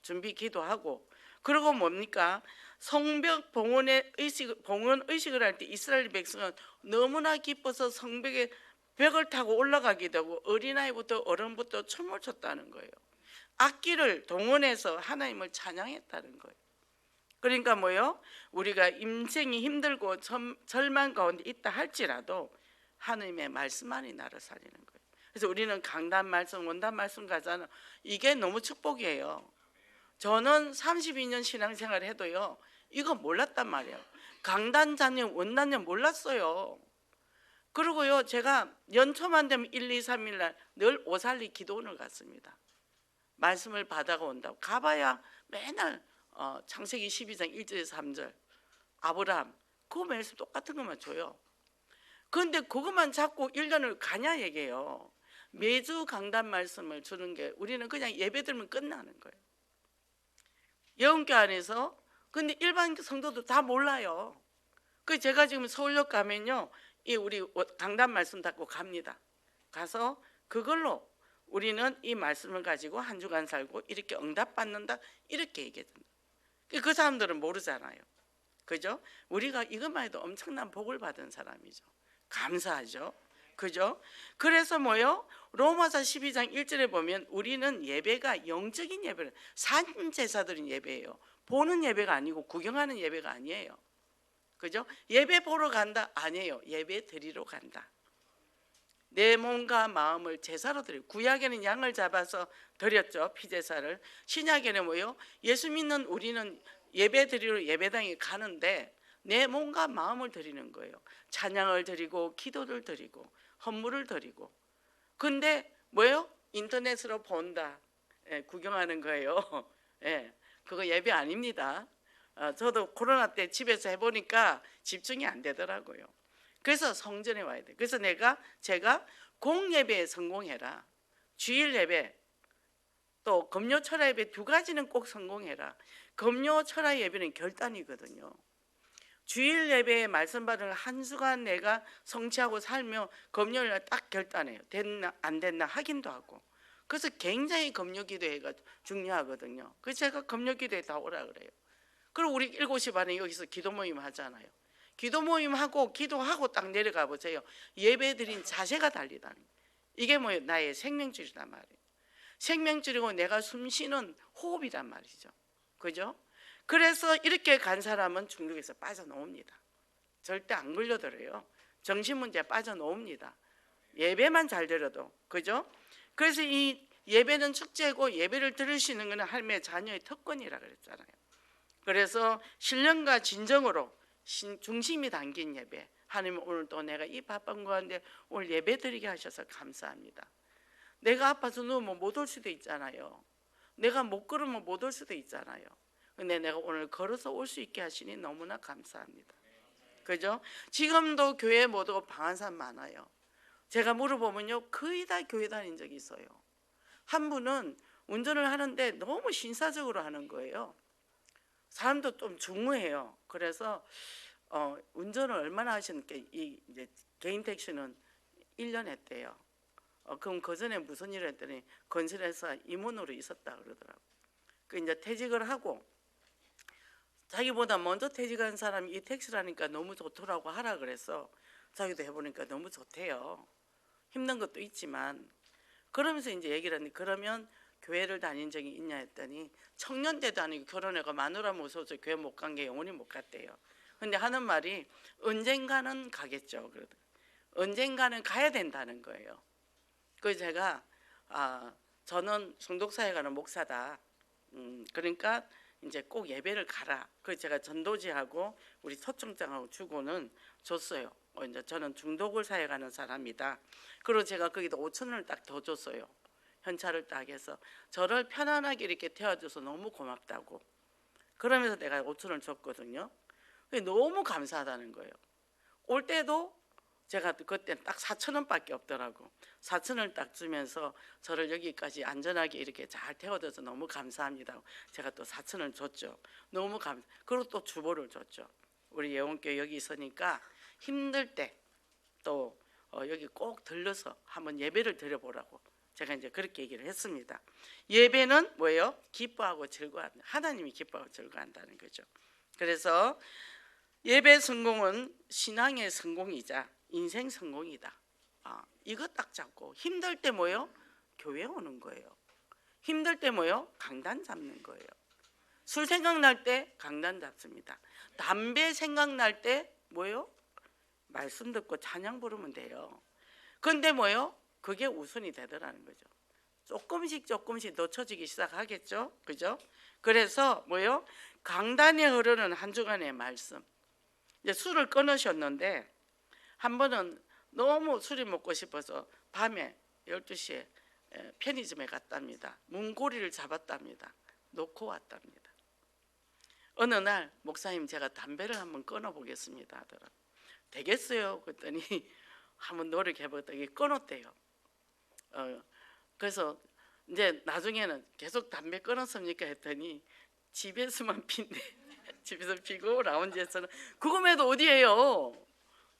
준비 기도하고, 그리고 뭡니까? 성벽 봉헌 의식을 할 때 이스라엘 백성은 너무나 기뻐서 성벽에 벽을 타고 올라가게 되고 어린아이부터 어른부터 춤을 췄다는 거예요. 악기를 동원해서 하나님을 찬양했다는 거예요. 그러니까 뭐요? 우리가 인생이 힘들고 절망 가운데 있다 할지라도 하나님의 말씀만이 나를 살리는 거예요. 그래서 우리는 강단 말씀, 원단 말씀 가잖아요. 이게 너무 축복이에요. 저는 32년 신앙생활을 해도요, 이거 몰랐단 말이에요. 강단자님, 원단님 몰랐어요. 그리고요, 제가 연초만 되면 1, 2, 3일 날 늘 오살리 기도원을 갔습니다. 말씀을 받아가 온다고. 가봐야 맨날 창세기 12장 1절에서 3절 아브라함 그 말씀 똑같은 것만 줘요. 그런데 그것만 잡고 1년을 가냐 얘기해요. 매주 강단 말씀을 주는 게 우리는 그냥 예배 들으면 끝나는 거예요. 영교 안에서. 근데 일반 성도도 다 몰라요. 그 제가 지금 서울역 가면요, 이 우리 강단 말씀 받고 갑니다. 가서 그걸로 우리는 이 말씀을 가지고 한 주간 살고 이렇게 응답받는다, 이렇게 얘기합니다. 그 사람들은 모르잖아요. 그죠? 우리가 이것만 해도 엄청난 복을 받은 사람이죠. 감사하죠. 그죠? 그래서 뭐요? 로마서 12장 1절에 보면 우리는 예배가 영적인 예배를, 산 제사드린 예배예요. 보는 예배가 아니고 구경하는 예배가 아니에요. 그죠? 예배 보러 간다? 아니에요. 예배 드리러 간다. 내 몸과 마음을 제사로 드리고, 구약에는 양을 잡아서 드렸죠, 피제사를. 신약에는 뭐요? 예수 믿는 우리는 예배 드리러 예배당에 가는데 내 몸과 마음을 드리는 거예요. 찬양을 드리고 기도를 드리고 헌물을 드리고. 근데 뭐예요? 인터넷으로 본다, 구경하는 거예요. 그거 예배 아닙니다. 저도 코로나 때 집에서 해보니까 집중이 안 되더라고요. 그래서 성전에 와야 돼. 그래서 제가 공예배에 성공해라, 주일 예배 또 금요 철야 예배 두 가지는 꼭 성공해라. 금요 철야 예배는 결단이거든요. 주일 예배에 말씀 받은 한 주간 내가 성취하고 살며 금요일날 딱 결단해요. 됐나 안 됐나 확인도 하고. 그래서 굉장히 금요 기도회가 중요하거든요. 그래서 제가 금요 기도회 다 오라 그래요. 그리고 우리 7시 반에 여기서 기도 모임 하잖아요. 기도 모임 하고 기도하고 딱 내려가 보세요. 예배 드린 자세가 달리다는 거예요. 이게 뭐예요? 나의 생명줄이란 말이에요. 생명줄이고 내가 숨쉬는 호흡이란 말이죠. 그죠? 그래서 이렇게 간 사람은 중독에서 빠져나옵니다. 절대 안 걸려들어요. 정신문제에 빠져나옵니다. 예배만 잘 드려도. 그죠? 그래서 이 예배는 축제고 예배를 들을 수 있는 것은 하나님의 자녀의 특권이라 그랬잖아요. 그래서 신령과 진정으로 중심이 담긴 예배. 하나님, 오늘 또 내가 이 바쁜 가운데 오늘 예배 드리게 하셔서 감사합니다. 내가 아파서 누우면 못 올 수도 있잖아요. 내가 못 걸으면 못 올 수도 있잖아요. 근데 내가 오늘 걸어서 올 수 있게 하시니 너무나 감사합니다. 그죠? 지금도 교회 못 오고 방한 사람 많아요. 제가 물어보면요, 거의 다 교회 다닌 적이 있어요. 한 분은 운전을 하는데 너무 신사적으로 하는 거예요. 사람도 좀 중후해요. 그래서 운전을 얼마나 하셨는데, 이제 개인 택시는 1년 했대요. 그럼 그 전에 무슨 일을 했더니 건설회사 임원으로 있었다 그러더라고요. 그 이제 퇴직을 하고 자기보다 먼저 퇴직한 사람이 이 택시를 하니까 너무 좋더라고 하라 그래서 자기도 해보니까 너무 좋대요. 힘든 것도 있지만. 그러면서 이제 얘기를 하는데, 그러면 교회를 다닌 적이 있냐 했더니 청년 때도 아니고 결혼해가 마누라 무서워서 교회 못 간 게 영원히 못 갔대요. 근데 하는 말이 언젠가는 가겠죠. 그러더라고요. 언젠가는 가야 된다는 거예요. 그래서 제가 저는 성독사에 가는 목사다. 그러니까 이제 꼭 예배를 가라. 그 제가 전도지하고 우리 서청장하고 주고는 줬어요. 이제 저는 중독을 사에 가는 사람이다. 그리고 제가 거기다 5,000원을 딱 더 줬어요. 현찰을 딱 해서 저를 편안하게 이렇게 태워줘서 너무 고맙다고. 그러면서 내가 5,000원을 줬거든요. 너무 감사하다는 거예요. 올 때도 제가 그때 딱 4,000원밖에 없더라고. 4,000원을 딱 주면서 저를 여기까지 안전하게 이렇게 잘 태워줘서 너무 감사합니다. 제가 또 4,000원을 줬죠. 너무 그리고 또 주보를 줬죠. 우리 예원교회 여기 있으니까 힘들 때 또 여기 꼭 들러서 한번 예배를 드려보라고 제가 이제 그렇게 얘기를 했습니다. 예배는 뭐예요? 기뻐하고 즐거워한다. 하나님이 기뻐하고 즐거워한다는 거죠. 그래서 예배 성공은 신앙의 성공이자 인생 성공이다. 이거 딱 잡고 힘들 때 뭐요? 교회 오는 거예요. 힘들 때 뭐요? 강단 잡는 거예요. 술 생각날 때 강단 잡습니다. 담배 생각날 때 뭐요? 말씀 듣고 찬양 부르면 돼요. 그런데 뭐요? 그게 우선이 되더라는 거죠. 조금씩 놓쳐지기 시작하겠죠. 그죠? 그래서 뭐요? 강단에 흐르는 한 주간의 말씀. 이제 술을 끊으셨는데 한 번은 너무 술이 먹고 싶어서 밤에 12시에 편의점에 갔답니다. 문고리를 잡았답니다. 놓고 왔답니다. 어느 날 목사님 제가 담배를 한번 끊어보겠습니다 하더라고요. 되겠어요? 그랬더니 한번 노력해보더니 끊었대요. 그래서 이제 나중에는 계속 담배 끊었습니까 했더니 집에서만 핀대. 집에서 피고 라운지에서는 그거에도 어디예요?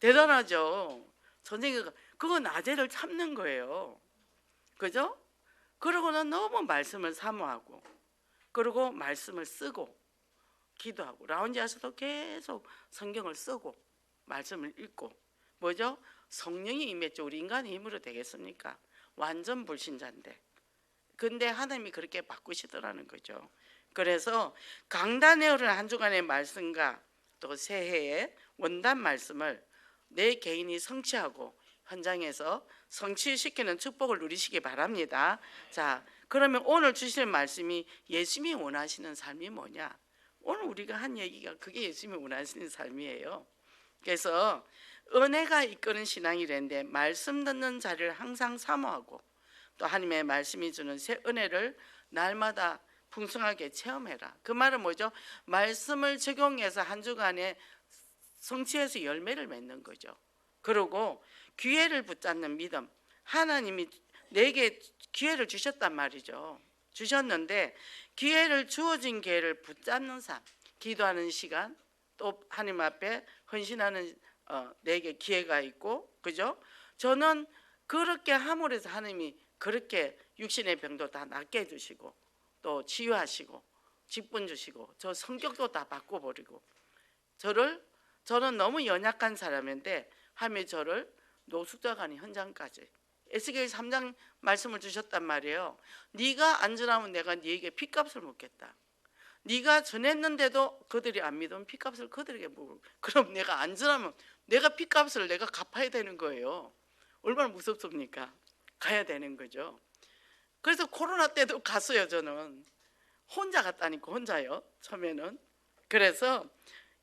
대단하죠. 선생님 그거 낮에를 참는 거예요. 그죠? 그러고는 너무 말씀을 사모하고 그리고 말씀을 쓰고 기도하고 라운지에서도 계속 성경을 쓰고 말씀을 읽고 뭐죠? 성령이 임했죠. 우리 인간의 힘으로 되겠습니까? 완전 불신자인데 근데 하나님이 그렇게 바꾸시더라는 거죠. 그래서 강단에 오른 한 주간의 말씀과 또 새해의 원단 말씀을 내 개인이 성취하고 현장에서 성취시키는 축복을 누리시기 바랍니다. 자, 그러면 오늘 주실 말씀이 예수님이 원하시는 삶이 뭐냐? 오늘 우리가 한 얘기가 그게 예수님이 원하시는 삶이에요. 그래서 은혜가 이끄는 신앙이랬는데 말씀 듣는 자리를 항상 사모하고 또 하나님의 말씀이 주는 새 은혜를 날마다 풍성하게 체험해라. 그 말은 뭐죠? 말씀을 적용해서 한 주간에 성취해서 열매를 맺는 거죠. 그리고 기회를 붙잡는 믿음. 하나님이 내게 기회를 주셨단 말이죠. 주셨는데 기회를 주어진 기회를 붙잡는 삶. 기도하는 시간 또 하나님 앞에 헌신하는 내게 기회가 있고 그죠? 저는 그렇게 함으로 해서 하나님이 그렇게 육신의 병도 다 낫게 해주시고 또 치유하시고 직분 주시고 저 성격도 다 바꿔버리고 저는 너무 연약한 사람인데 하나님이 저를 노숙자 가는 현장까지 에스겔 3장 말씀을 주셨단 말이에요. 네가 안전하면 내가 네에게 핏값을 묻겠다. 네가 전했는데도 그들이 안 믿으면 핏값을 그들에게 묻고 그럼 내가 안전하면 내가 핏값을 내가 갚아야 되는 거예요. 얼마나 무섭습니까? 가야 되는 거죠. 그래서 코로나 때도 갔어요. 저는 혼자 갔다니까 혼자요. 처음에는. 그래서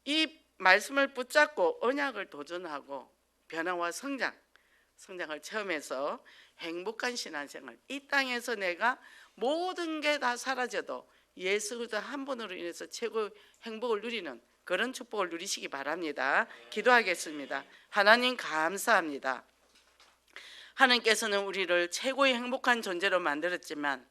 이 말씀을 붙잡고 언약을 도전하고 변화와 성장을 체험해서 행복한 신앙생활 이 땅에서 내가 모든 게 다 사라져도 예수 그리스도 한 분으로 인해서 최고의 행복을 누리는 그런 축복을 누리시기 바랍니다. 기도하겠습니다. 하나님 감사합니다. 하나님께서는 우리를 최고의 행복한 존재로 만들었지만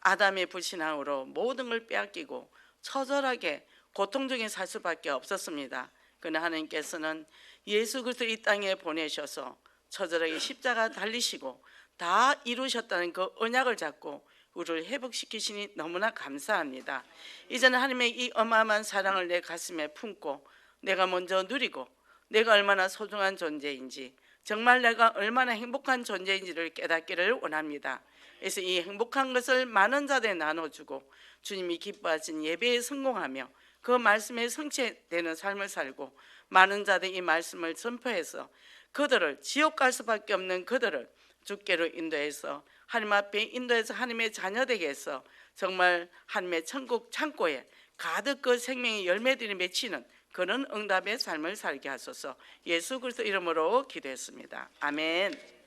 아담의 불신앙으로 모든 걸 빼앗기고 처절하게 고통중에 살 수밖에 없었습니다. 그러나 하나님께서는 예수 그리스도 이 땅에 보내셔서 처절하게 십자가 달리시고 다 이루셨다는 그 언약을 잡고 우리를 회복시키시니 너무나 감사합니다. 이제는 하나님의 이 어마어마한 사랑을 내 가슴에 품고 내가 먼저 누리고 내가 얼마나 소중한 존재인지 정말 내가 얼마나 행복한 존재인지를 깨닫기를 원합니다. 그래서 이 행복한 것을 많은 자들에 나눠주고 주님이 기뻐하신 예배에 성공하며 그 말씀에 성취되는 삶을 살고 많은 자들이 이 말씀을 전파해서 그들을 지옥 갈 수밖에 없는 그들을 주께로 인도해서 하나님 앞에 인도해서 하나님의 자녀 되게 해서 정말 하나님의 천국 창고에 가득 그 생명의 열매들이 맺히는 그런 응답의 삶을 살게 하소서. 예수 그리스도 이름으로 기도했습니다. 아멘.